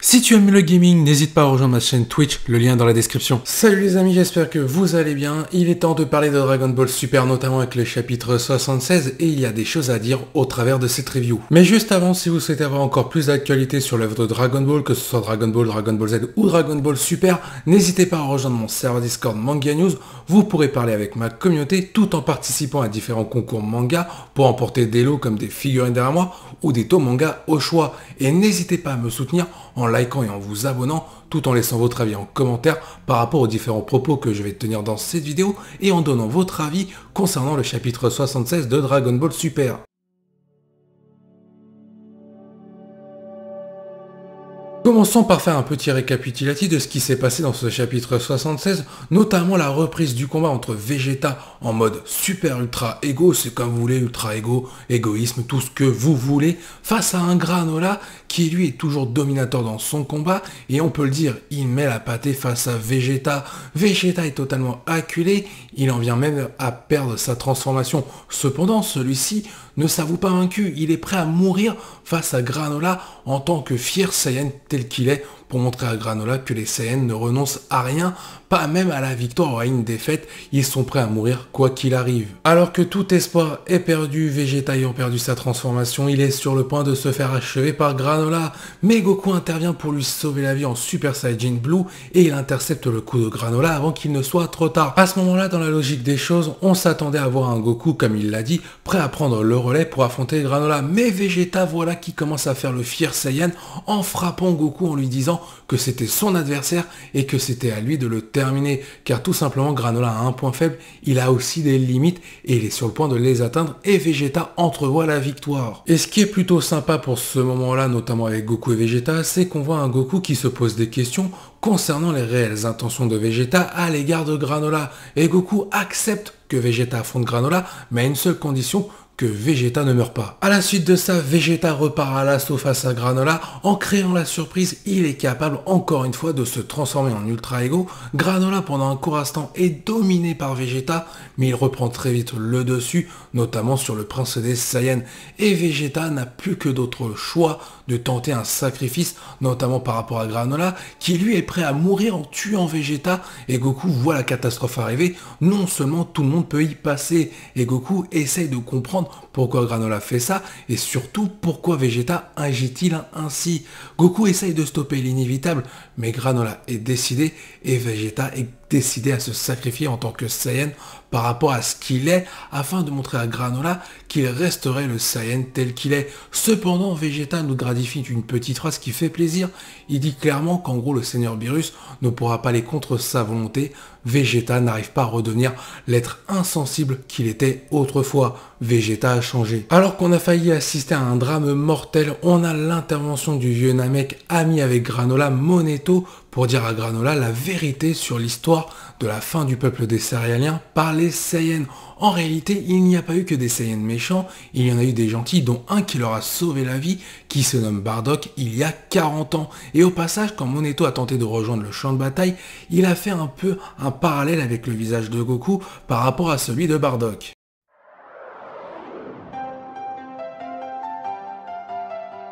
Si tu aimes le gaming, n'hésite pas à rejoindre ma chaîne Twitch, le lien dans la description. Salut les amis, j'espère que vous allez bien. Il est temps de parler de Dragon Ball Super, notamment avec le chapitre 76, et il y a des choses à dire au travers de cette review. Mais juste avant, si vous souhaitez avoir encore plus d'actualité sur l'œuvre de Dragon Ball, que ce soit Dragon Ball, Dragon Ball Z ou Dragon Ball Super, n'hésitez pas à rejoindre mon serveur Discord Manga News. Vous pourrez parler avec ma communauté tout en participant à différents concours manga pour emporter des lots comme des figurines derrière moi ou des tomes manga au choix. Et n'hésitez pas à me soutenir en likant et en vous abonnant, tout en laissant votre avis en commentaire par rapport aux différents propos que je vais tenir dans cette vidéo et en donnant votre avis concernant le chapitre 76 de Dragon Ball Super. Commençons par faire un petit récapitulatif de ce qui s'est passé dans ce chapitre 76, notamment la reprise du combat entre Vegeta en mode super ultra égo, c'est comme vous voulez, ultra égo, égoïsme, tout ce que vous voulez, face à un Granola qui lui est toujours dominateur dans son combat, et on peut le dire, il met la pâtée face à Vegeta. Vegeta est totalement acculé, il en vient même à perdre sa transformation. Cependant, celui-ci ne s'avoue pas vaincu, il est prêt à mourir face à Granola en tant que fier Saiyan tel qu'il est, pour montrer à Granola que les Saiyans ne renoncent à rien, pas même à la victoire ou à une défaite, ils sont prêts à mourir quoi qu'il arrive. Alors que tout espoir est perdu, Vegeta ayant perdu sa transformation, il est sur le point de se faire achever par Granola, mais Goku intervient pour lui sauver la vie en Super Saiyajin Blue et il intercepte le coup de Granola avant qu'il ne soit trop tard. À ce moment-là, dans la logique des choses, on s'attendait à voir un Goku, comme il l'a dit, prêt à prendre le relais pour affronter Granola, mais Vegeta, voilà qui commence à faire le fier Saiyan en frappant Goku en lui disant que c'était son adversaire et que c'était à lui de le terminer, car tout simplement Granola a un point faible, il a aussi des limites et il est sur le point de les atteindre et Vegeta entrevoit la victoire. Et ce qui est plutôt sympa pour ce moment-là, notamment avec Goku et Vegeta, c'est qu'on voit un Goku qui se pose des questions concernant les réelles intentions de Vegeta à l'égard de Granola, et Goku accepte que Vegeta affronte Granola, mais à une seule condition, que Vegeta ne meurt pas. À la suite de ça, Vegeta repart à l'assaut face à Granola. En créant la surprise, il est capable encore une fois de se transformer en Ultra Ego. Granola pendant un court instant est dominé par Vegeta, mais il reprend très vite le dessus, notamment sur le prince des Saiyans. Et Vegeta n'a plus que d'autre choix de tenter un sacrifice, notamment par rapport à Granola, qui lui est prêt à mourir en tuant Vegeta, et Goku voit la catastrophe arriver. Non seulement tout le monde peut y passer, et Goku essaye de comprendre pourquoi Granola fait ça, et surtout pourquoi Vegeta agit-il ainsi. Goku essaye de stopper l'inévitable, mais Granola est décidé, et Vegeta est décidé à se sacrifier en tant que Saiyan par rapport à ce qu'il est, afin de montrer à Granola qu'il resterait le Saiyan tel qu'il est. Cependant, Vegeta nous gratifie d'une petite phrase qui fait plaisir. Il dit clairement qu'en gros le Seigneur Beerus ne pourra pas aller contre sa volonté. Vegeta n'arrive pas à redevenir l'être insensible qu'il était autrefois. Vegeta a changé. Alors qu'on a failli assister à un drame mortel, on a l'intervention du vieux Namek ami avec Granola, Moneto, pour dire à Granola la vérité sur l'histoire de la fin du peuple des Céréaliens par les Saiyans. En réalité, il n'y a pas eu que des Saiyans méchants, il y en a eu des gentils, dont un qui leur a sauvé la vie, qui se nomme Bardock, il y a 40 ans. Et au passage, quand Moneto a tenté de rejoindre le champ de bataille, il a fait un peu un parallèle avec le visage de Goku par rapport à celui de Bardock.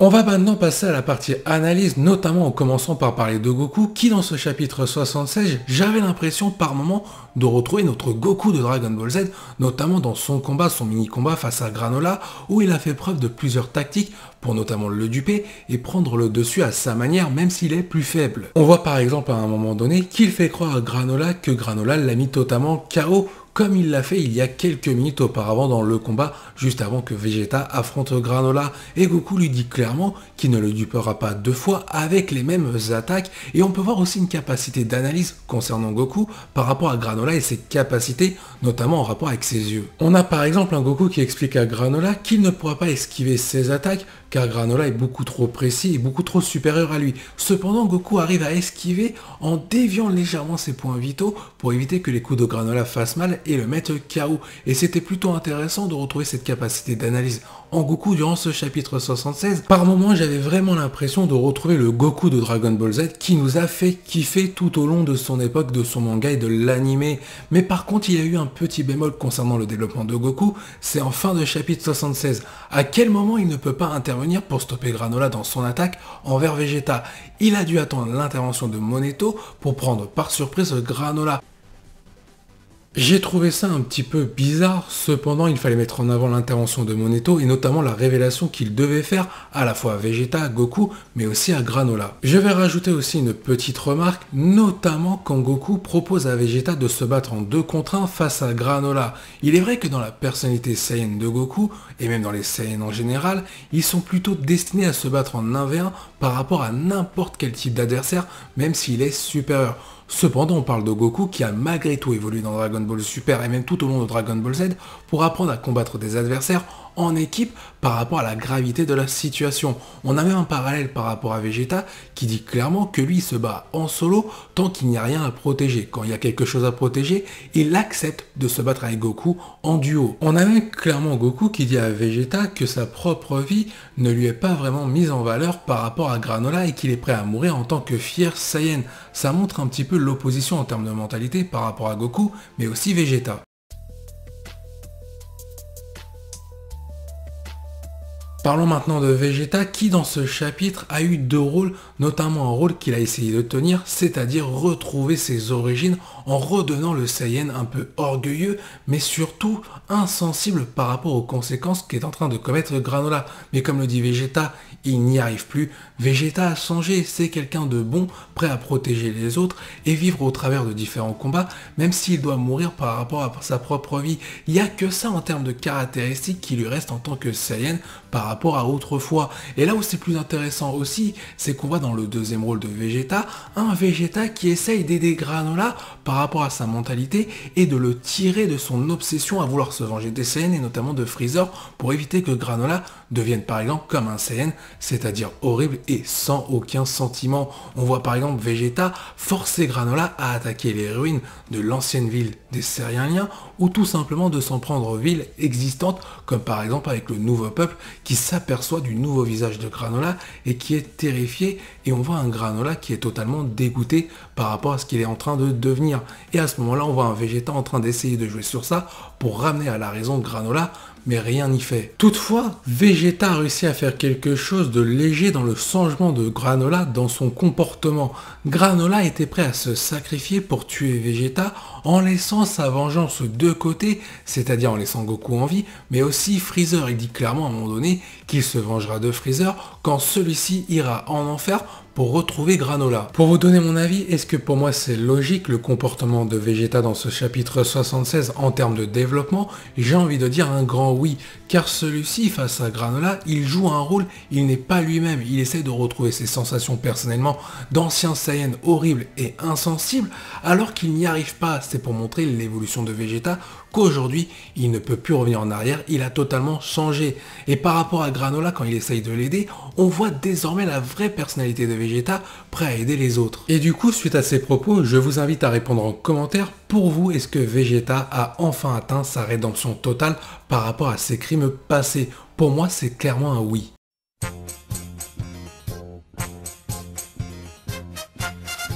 On va maintenant passer à la partie analyse, notamment en commençant par parler de Goku, qui dans ce chapitre 76, j'avais l'impression par moment de retrouver notre Goku de Dragon Ball Z, notamment dans son combat, son mini-combat face à Granola, où il a fait preuve de plusieurs tactiques pour notamment le duper et prendre le dessus à sa manière, même s'il est plus faible. On voit par exemple à un moment donné qu'il fait croire à Granola que Granola l'a mis totalement KO, comme il l'a fait il y a quelques minutes auparavant dans le combat, juste avant que Vegeta affronte Granola, et Goku lui dit clairement qu'il ne le dupera pas deux fois avec les mêmes attaques, et on peut voir aussi une capacité d'analyse concernant Goku par rapport à Granola et ses capacités, notamment en rapport avec ses yeux. On a par exemple un Goku qui explique à Granola qu'il ne pourra pas esquiver ses attaques, car Granola est beaucoup trop précis et beaucoup trop supérieur à lui. Cependant, Goku arrive à esquiver en déviant légèrement ses points vitaux pour éviter que les coups de Granola fassent mal et le mettent KO. Et c'était plutôt intéressant de retrouver cette capacité d'analyse en Goku durant ce chapitre 76. Par moments, j'avais vraiment l'impression de retrouver le Goku de Dragon Ball Z qui nous a fait kiffer tout au long de son époque, de son manga et de l'animé. Mais par contre, il y a eu un petit bémol concernant le développement de Goku, c'est en fin de chapitre 76. À quel moment il ne peut pas intervenir pour stopper Granola dans son attaque envers Vegeta? Il a dû attendre l'intervention de Moneto pour prendre par surprise Granola. J'ai trouvé ça un petit peu bizarre, cependant il fallait mettre en avant l'intervention de Moneto et notamment la révélation qu'il devait faire à la fois à Vegeta, à Goku, mais aussi à Granola. Je vais rajouter aussi une petite remarque, notamment quand Goku propose à Vegeta de se battre en 2 contre 1 face à Granola. Il est vrai que dans la personnalité Saiyan de Goku, et même dans les Saiyans en général, ils sont plutôt destinés à se battre en 1v1 par rapport à n'importe quel type d'adversaire, même s'il est supérieur. Cependant, on parle de Goku qui a malgré tout évolué dans Dragon Ball Super et même tout au long de Dragon Ball Z pour apprendre à combattre des adversaires en équipe par rapport à la gravité de la situation. On a même un parallèle par rapport à Vegeta qui dit clairement que lui se bat en solo tant qu'il n'y a rien à protéger. Quand il y a quelque chose à protéger, il accepte de se battre avec Goku en duo. On a même clairement Goku qui dit à Vegeta que sa propre vie ne lui est pas vraiment mise en valeur par rapport à Granola et qu'il est prêt à mourir en tant que fier Saiyan. Ça montre un petit peu l'opposition en termes de mentalité par rapport à Goku, mais aussi Vegeta. Parlons maintenant de Vegeta qui dans ce chapitre a eu 2 rôles, notamment un rôle qu'il a essayé de tenir, c'est-à-dire retrouver ses origines en redevenant le Saiyan un peu orgueilleux, mais surtout insensible par rapport aux conséquences qu'est en train de commettre Granola. Mais comme le dit Vegeta, il n'y arrive plus. Vegeta a changé, c'est quelqu'un de bon, prêt à protéger les autres et vivre au travers de différents combats, même s'il doit mourir par rapport à sa propre vie. Il n'y a que ça en termes de caractéristiques qui lui restent en tant que Saiyan par rapport à autrefois. Et là où c'est plus intéressant aussi, c'est qu'on voit dans le 2e rôle de Vegeta, un Vegeta qui essaye d'aider Granola par rapport à sa mentalité et de le tirer de son obsession à vouloir se venger des Saiyans et notamment de Freezer pour éviter que Granola devienne par exemple comme un Saiyan, c'est-à-dire horrible et sans aucun sentiment. On voit par exemple Vegeta forcer Granola à attaquer les ruines de l'ancienne ville des Saiyans ou tout simplement de s'en prendre aux villes existantes comme par exemple avec le nouveau peuple qui s'aperçoit du nouveau visage de Granola et qui est terrifié et on voit un Granola qui est totalement dégoûté par rapport à ce qu'il est en train de devenir. Et à ce moment-là, on voit un Vegeta en train d'essayer de jouer sur ça pour ramener à la raison Granola, mais rien n'y fait. Toutefois, Vegeta a réussi à faire quelque chose de léger dans le changement de Granola dans son comportement. Granola était prêt à se sacrifier pour tuer Vegeta en laissant sa vengeance de côté, c'est-à-dire en laissant Goku en vie, mais aussi Freezer. Il dit clairement à un moment donné qu'il se vengera de Freezer quand celui-ci ira en enfer pour retrouver Granola. Pour vous donner mon avis, est-ce que pour moi c'est logique le comportement de Vegeta dans ce chapitre 76 en termes de développement? J'ai envie de dire un grand oui, car celui-ci face à Granola, il joue un rôle, il n'est pas lui-même, il essaie de retrouver ses sensations personnellement d'ancien Saiyan horrible et insensible, alors qu'il n'y arrive pas. C'est pour montrer l'évolution de Vegeta, qu'aujourd'hui, il ne peut plus revenir en arrière, il a totalement changé. Et par rapport à Granola, quand il essaye de l'aider, on voit désormais la vraie personnalité de Vegeta, prêt à aider les autres. Et du coup, suite à ces propos, je vous invite à répondre en commentaire. Pour vous, est-ce que Vegeta a enfin atteint sa rédemption totale par rapport à ses crimes passés? Pour moi, c'est clairement un oui.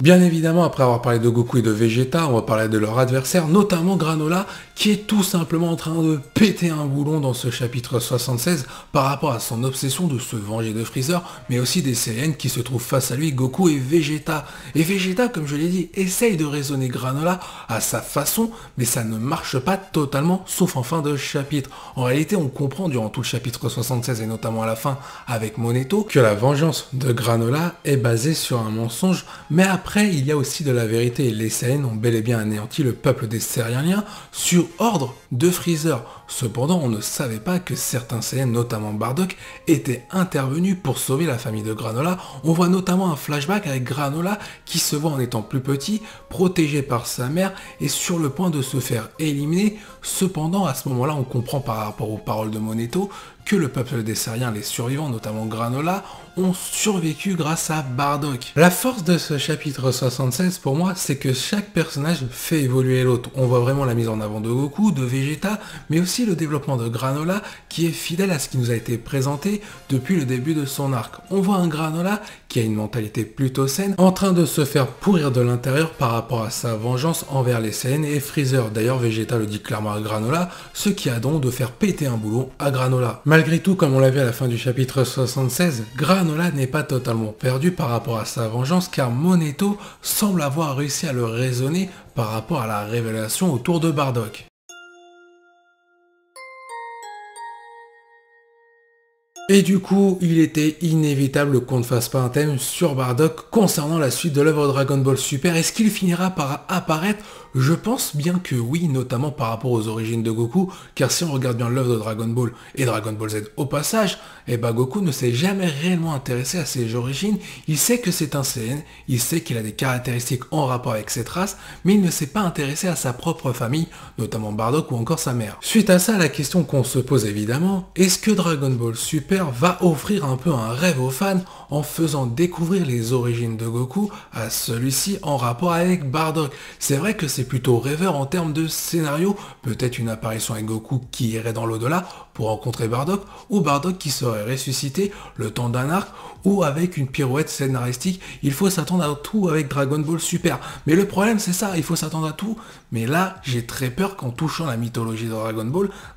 Bien évidemment, après avoir parlé de Goku et de Vegeta, on va parler de leur adversaire, notamment Granola, qui est tout simplement en train de péter un boulon dans ce chapitre 76 par rapport à son obsession de se venger de Freezer, mais aussi des Saiyans qui se trouvent face à lui, Goku et Vegeta. Et Vegeta, comme je l'ai dit, essaye de raisonner Granola à sa façon, mais ça ne marche pas totalement, sauf en fin de chapitre. En réalité, on comprend durant tout le chapitre 76 et notamment à la fin avec Moneto, que la vengeance de Granola est basée sur un mensonge, mais après, il y a aussi de la vérité. Les Saiyans ont bel et bien anéanti le peuple des Saiyans sur ordre de Freezer. Cependant, on ne savait pas que certains Saiyans, notamment Bardock, étaient intervenus pour sauver la famille de Granola. On voit notamment un flashback avec Granola qui se voit en étant plus petit, protégé par sa mère et sur le point de se faire éliminer. Cependant, à ce moment-là, on comprend par rapport aux paroles de Moneto que le peuple des Saiyans, les survivants, notamment Granola, ont survécu grâce à Bardock. La force de ce chapitre 76 pour moi, c'est que chaque personnage fait évoluer l'autre. On voit vraiment la mise en avant de Goku, de Vegeta, mais aussi le développement de Granola qui est fidèle à ce qui nous a été présenté depuis le début de son arc. On voit un Granola qui a une mentalité plutôt saine, en train de se faire pourrir de l'intérieur par rapport à sa vengeance envers les Saiyans et Freezer. D'ailleurs, Vegeta le dit clairement à Granola, ce qui a donc de faire péter un boulon à Granola. Malgré tout, comme on l'a vu à la fin du chapitre 76, Granola n'est pas totalement perdu par rapport à sa vengeance car Moneto semble avoir réussi à le raisonner par rapport à la révélation autour de Bardock. Et du coup, il était inévitable qu'on ne fasse pas un thème sur Bardock concernant la suite de l'œuvre Dragon Ball Super. Est-ce qu'il finira par apparaître? Je pense bien que oui, notamment par rapport aux origines de Goku, car si on regarde bien l'œuvre de Dragon Ball et Dragon Ball Z au passage, eh ben Goku ne s'est jamais réellement intéressé à ses origines. Il sait que c'est un Saiyan, il sait qu'il a des caractéristiques en rapport avec cette race, mais il ne s'est pas intéressé à sa propre famille, notamment Bardock ou encore sa mère. Suite à ça, la question qu'on se pose évidemment, est-ce que Dragon Ball Super va offrir un peu un rêve aux fans en faisant découvrir les origines de Goku à celui-ci en rapport avec Bardock? C'est vrai que c'est plutôt rêveur en termes de scénario, peut-être une apparition avec Goku qui irait dans l'au-delà pour rencontrer Bardock, ou Bardock qui serait ressuscité le temps d'un arc, ou avec une pirouette scénaristique. Il faut s'attendre à tout avec Dragon Ball Super. Mais le problème c'est ça, il faut s'attendre à tout. Mais là, j'ai très peur qu'en touchant la mythologie de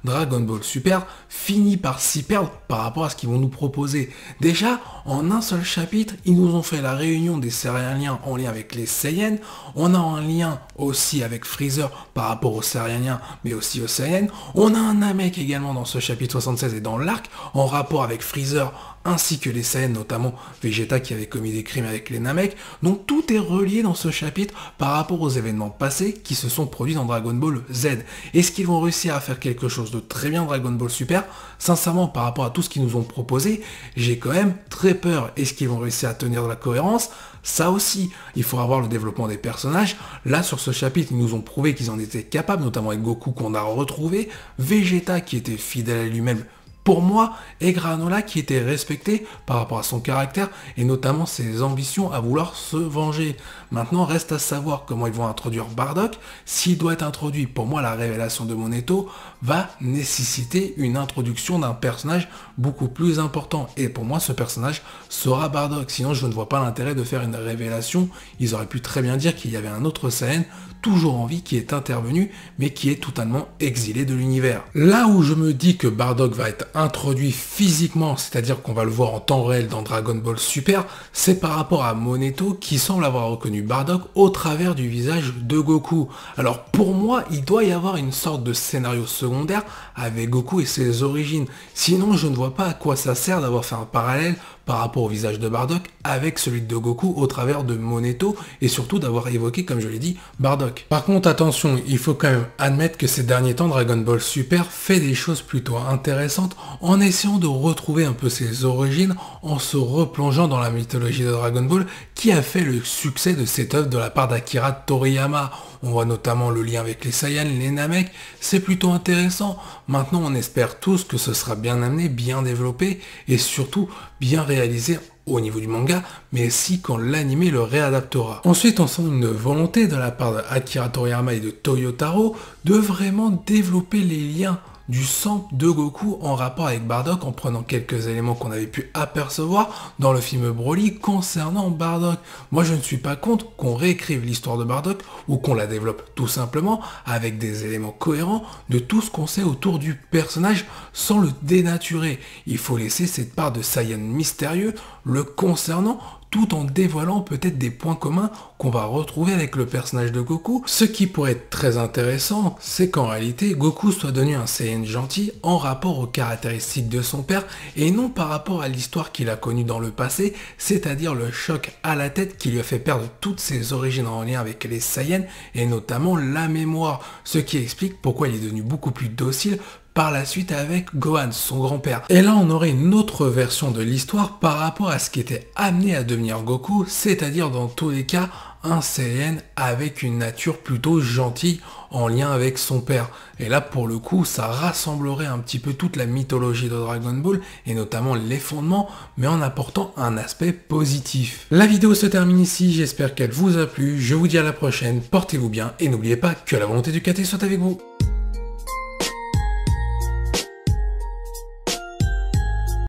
Dragon Ball Super finit par s'y perdre par rapport à ce qu'ils vont nous proposer. Déjà, en un seul chapitre, ils nous ont fait la réunion des Saiyans en lien avec les Saiyans. On a un lien aussi avec Freezer par rapport aux Saiyans, mais aussi aux Saiyans. On a un Namek également dans ce chapitre 76 et dans l'arc, en rapport avec Freezer, ainsi que les Saiyans, notamment Vegeta qui avait commis des crimes avec les Namek. Donc tout est relié dans ce chapitre par rapport aux événements passés qui se sont produits dans Dragon Ball Z. Est-ce qu'ils vont réussir à faire quelque chose de très bien Dragon Ball Super? Sincèrement, par rapport à tout ce qu'ils nous ont proposé, j'ai quand même très peur. Est-ce qu'ils vont réussir à tenir de la cohérence? Ça aussi, il faudra voir le développement des personnages. Là, sur ce chapitre, ils nous ont prouvé qu'ils en étaient capables, notamment avec Goku qu'on a retrouvé, Vegeta qui était fidèle à lui-même pour moi, et Granola qui était respecté par rapport à son caractère et notamment ses ambitions à vouloir se venger. Maintenant, reste à savoir comment ils vont introduire Bardock. S'il doit être introduit, pour moi, la révélation de Moneto va nécessiter une introduction d'un personnage beaucoup plus important. Et pour moi, ce personnage sera Bardock. Sinon, je ne vois pas l'intérêt de faire une révélation. Ils auraient pu très bien dire qu'il y avait un autre Saiyan toujours en vie qui est intervenu, mais qui est totalement exilé de l'univers. Là où je me dis que Bardock va être introduit physiquement, c'est-à-dire qu'on va le voir en temps réel dans Dragon Ball Super, c'est par rapport à Moneto qui semble avoir reconnu Bardock au travers du visage de Goku. Alors pour moi, il doit y avoir une sorte de scénario secondaire avec Goku et ses origines. Sinon, je ne vois pas à quoi ça sert d'avoir fait un parallèle par rapport au visage de Bardock avec celui de Goku au travers de Moneto et surtout d'avoir évoqué, comme je l'ai dit, Bardock. Par contre, attention, il faut quand même admettre que ces derniers temps, Dragon Ball Super fait des choses plutôt intéressantes en essayant de retrouver un peu ses origines, en se replongeant dans la mythologie de Dragon Ball qui a fait le succès de cette œuvre de la part d'Akira Toriyama. On voit notamment le lien avec les Saiyans, les Namek, c'est plutôt intéressant. Maintenant, on espère tous que ce sera bien amené, bien développé et surtout bien réalisé au niveau du manga, mais aussi quand l'anime le réadaptera. Ensuite, on sent une volonté de la part d'Akira Toriyama et de Toyotaro de vraiment développer les liens du sang de Goku en rapport avec Bardock en prenant quelques éléments qu'on avait pu apercevoir dans le film Broly concernant Bardock. Moi je ne suis pas contre qu'on réécrive l'histoire de Bardock ou qu'on la développe tout simplement avec des éléments cohérents de tout ce qu'on sait autour du personnage sans le dénaturer. Il faut laisser cette part de Saiyan mystérieux le concernant tout en dévoilant peut-être des points communs qu'on va retrouver avec le personnage de Goku. Ce qui pourrait être très intéressant, c'est qu'en réalité, Goku soit devenu un Saiyan gentil en rapport aux caractéristiques de son père et non par rapport à l'histoire qu'il a connue dans le passé, c'est-à-dire le choc à la tête qui lui a fait perdre toutes ses origines en lien avec les Saiyans et notamment la mémoire, ce qui explique pourquoi il est devenu beaucoup plus docile par la suite avec Gohan, son grand-père. Et là, on aurait une autre version de l'histoire par rapport à ce qui était amené à devenir Goku, c'est-à-dire dans tous les cas, un Saiyan avec une nature plutôt gentille en lien avec son père. Et là pour le coup ça rassemblerait un petit peu toute la mythologie de Dragon Ball et notamment les fondements, mais en apportant un aspect positif. La vidéo se termine ici, j'espère qu'elle vous a plu, je vous dis à la prochaine, portez-vous bien et n'oubliez pas que la volonté du KT soit avec vous.